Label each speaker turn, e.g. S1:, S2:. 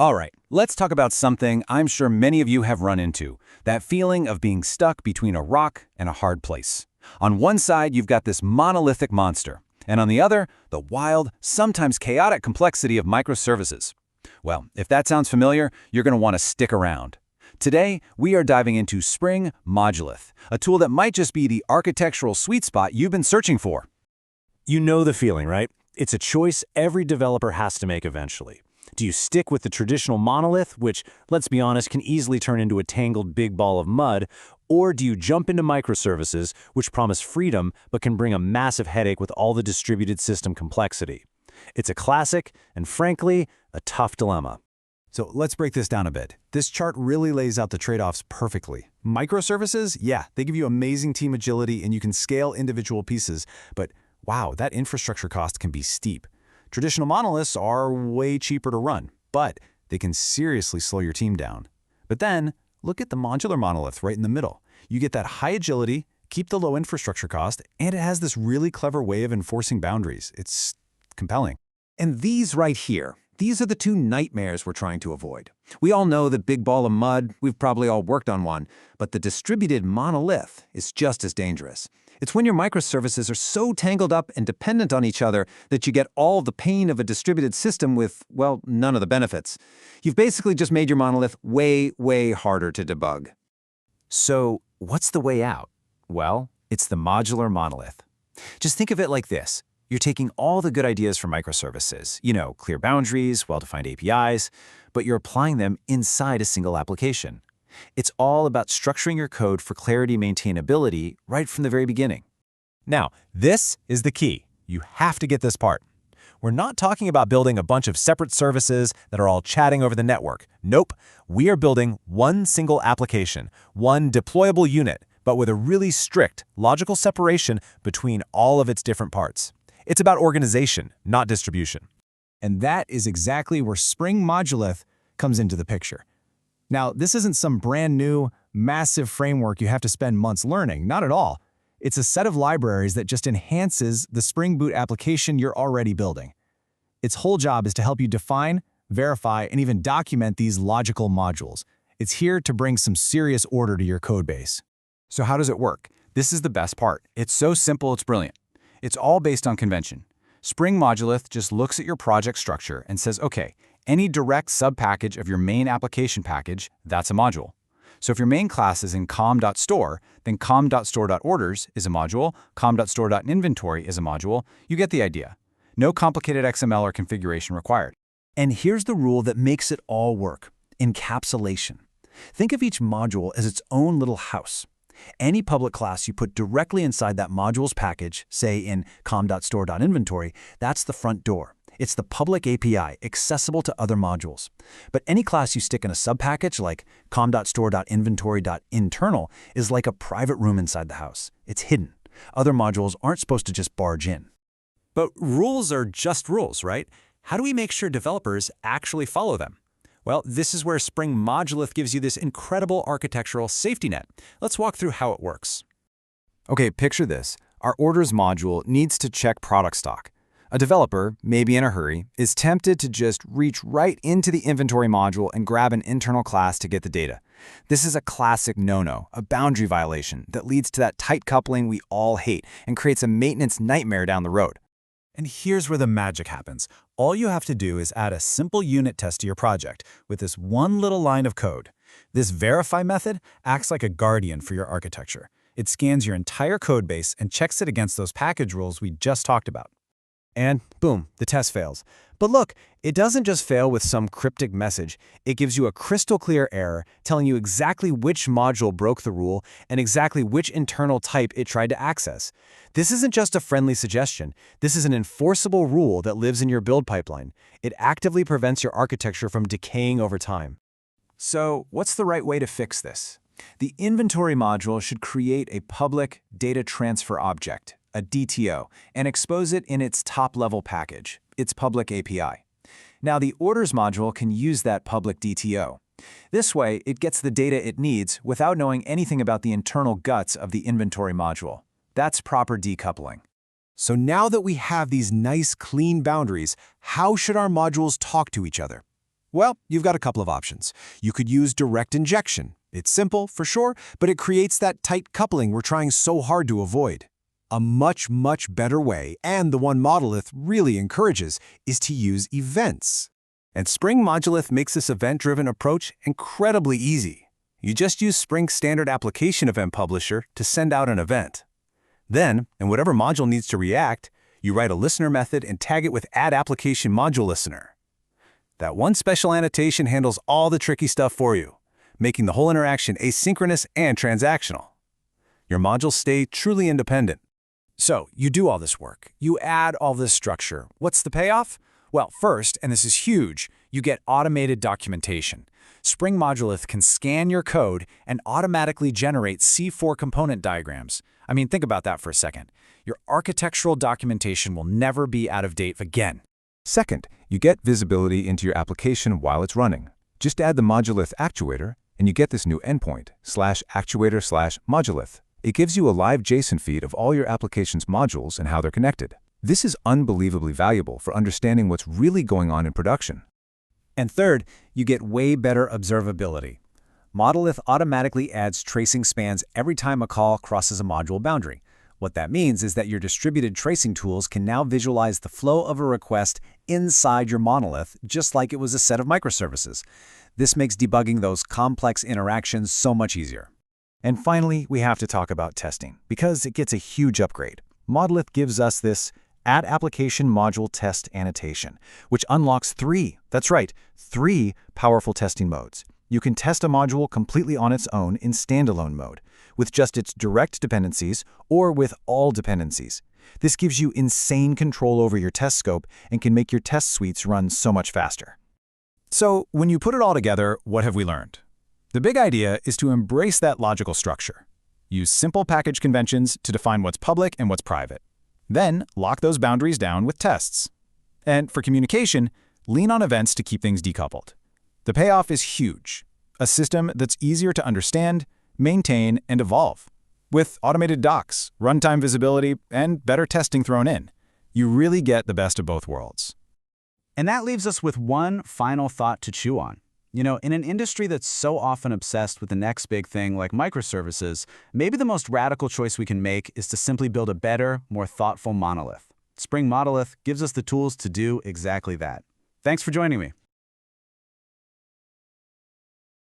S1: All right, let's talk about something I'm sure many of you have run into, that feeling of being stuck between a rock and a hard place. On one side, you've got this monolithic monster, and on the other, the wild, sometimes chaotic complexity of microservices. Well, if that sounds familiar, you're going to want to stick around. Today, we are diving into Spring Modulith, a tool that might just be the architectural sweet spot you've been searching for.
S2: You know the feeling, right? It's a choice every developer has to make eventually. Do you stick with the traditional monolith, which, let's be honest, can easily turn into a tangled big ball of mud, or do you jump into microservices, which promise freedom but can bring a massive headache with all the distributed system complexity? It's a classic, and frankly, a tough dilemma.
S3: So let's break this down a bit. This chart really lays out the trade-offs perfectly. Microservices, yeah, they give you amazing team agility and you can scale individual pieces, but wow, that infrastructure cost can be steep. Traditional monoliths are way cheaper to run, but they can seriously slow your team down. But then, look at the modular monolith right in the middle. You get that high agility, keep the low infrastructure cost, and it has this really clever way of enforcing boundaries. It's compelling.
S1: And these right here, these are the two nightmares we're trying to avoid. We all know the big ball of mud, we've probably all worked on one, but the distributed monolith is just as dangerous. It's when your microservices are so tangled up and dependent on each other that you get all the pain of a distributed system with, well, none of the benefits. You've basically just made your monolith way, way harder to debug. So, what's the way out? Well, it's the modular monolith. Just think of it like this. You're taking all the good ideas from microservices, clear boundaries, well-defined APIs, but you're applying them inside a single application. It's all about structuring your code for clarity and maintainability right from the very beginning.
S2: Now, this is the key. You have to get this part. We're not talking about building a bunch of separate services that are all chatting over the network. Nope, we are building one single application, one deployable unit, but with a really strict, logical separation between all of its different parts. It's about organization, not distribution.
S3: And that is exactly where Spring Modulith comes into the picture. Now, this isn't some brand new, massive framework you have to spend months learning, not at all. It's a set of libraries that just enhances the Spring Boot application you're already building. Its whole job is to help you define, verify, and even document these logical modules. It's here to bring some serious order to your code base.
S1: So how does it work? This is the best part. It's so simple, it's brilliant. It's all based on convention. Spring Modulith just looks at your project structure and says, okay, any direct subpackage of your main application package, that's a module. So if your main class is in com.store, then com.store.orders is a module, com.store.inventory is a module. You get the idea. No complicated XML or configuration required. And here's the rule that makes it all work: encapsulation. Think of each module as its own little house. Any public class you put directly inside that module's package, say in com.store.inventory, that's the front door. It's the public API, accessible to other modules. But any class you stick in a subpackage like com.store.inventory.internal is like a private room inside the house. It's hidden. Other modules aren't supposed to just barge in.
S2: But rules are just rules, right? How do we make sure developers actually follow them? Well, this is where Spring Modulith gives you this incredible architectural safety net. Let's walk through how it works.
S1: Okay, picture this. Our orders module needs to check product stock. A developer, maybe in a hurry, is tempted to just reach right into the inventory module and grab an internal class to get the data. This is a classic no-no, a boundary violation that leads to that tight coupling we all hate and creates a maintenance nightmare down the road.
S3: And here's where the magic happens. All you have to do is add a simple unit test to your project with this one little line of code. This verify method acts like a guardian for your architecture. It scans your entire code base and checks it against those package rules we just talked about. And boom, the test fails. But look, it doesn't just fail with some cryptic message. It gives you a crystal clear error telling you exactly which module broke the rule and exactly which internal type it tried to access. This isn't just a friendly suggestion. This is an enforceable rule that lives in your build pipeline. It actively prevents your architecture from decaying over time. So, what's the right way to fix this? The inventory module should create a public data transfer object, a DTO, and expose it in its top-level package, its public API. Now, the orders module can use that public DTO. This way, it gets the data it needs without knowing anything about the internal guts of the inventory module. That's proper decoupling. So now that we have these nice, clean boundaries, how should our modules talk to each other?
S4: Well, you've got a couple of options. You could use direct injection. It's simple, for sure, but it creates that tight coupling we're trying so hard to avoid. A much, much better way, and the one Monolith really encourages, is to use events. And Spring Modulith makes this event-driven approach incredibly easy. You just use Spring's standard application event publisher to send out an event. Then, in whatever module needs to react, you write a listener method and tag it with add application module listener. That one special annotation handles all the tricky stuff for you, making the whole interaction asynchronous and transactional. Your modules stay truly independent.
S3: So, you do all this work. You add all this structure. What's the payoff? Well, first, and this is huge, you get automated documentation. Spring Modulith can scan your code and automatically generate C4 component diagrams. I mean, think about that for a second. Your architectural documentation will never be out of date again.
S1: Second, you get visibility into your application while it's running. Just add the Modulith actuator, and you get this new endpoint, /actuator/Modulith. It gives you a live JSON feed of all your application's modules and how they're connected. This is unbelievably valuable for understanding what's really going on in production.
S3: And third, you get way better observability. Monolith automatically adds tracing spans every time a call crosses a module boundary. What that means is that your distributed tracing tools can now visualize the flow of a request inside your monolith, just like it was a set of microservices. This makes debugging those complex interactions so much easier.
S1: And finally, we have to talk about testing, because it gets a huge upgrade. Modulith gives us this Add Application Module Test annotation, which unlocks three powerful testing modes. You can test a module completely on its own in standalone mode, with just its direct dependencies or with all dependencies. This gives you insane control over your test scope and can make your test suites run so much faster.
S3: So, when you put it all together, what have we learned? The big idea is to embrace that logical structure. Use simple package conventions to define what's public and what's private. Then, lock those boundaries down with tests. And for communication, lean on events to keep things decoupled. The payoff is huge. A system that's easier to understand, maintain, and evolve. With automated docs, runtime visibility, and better testing thrown in, you really get the best of both worlds. And that leaves us with one final thought to chew on. You know, in an industry that's so often obsessed with the next big thing like microservices, maybe the most radical choice we can make is to simply build a better, more thoughtful monolith. Spring Modulith gives us the tools to do exactly that. Thanks for joining me.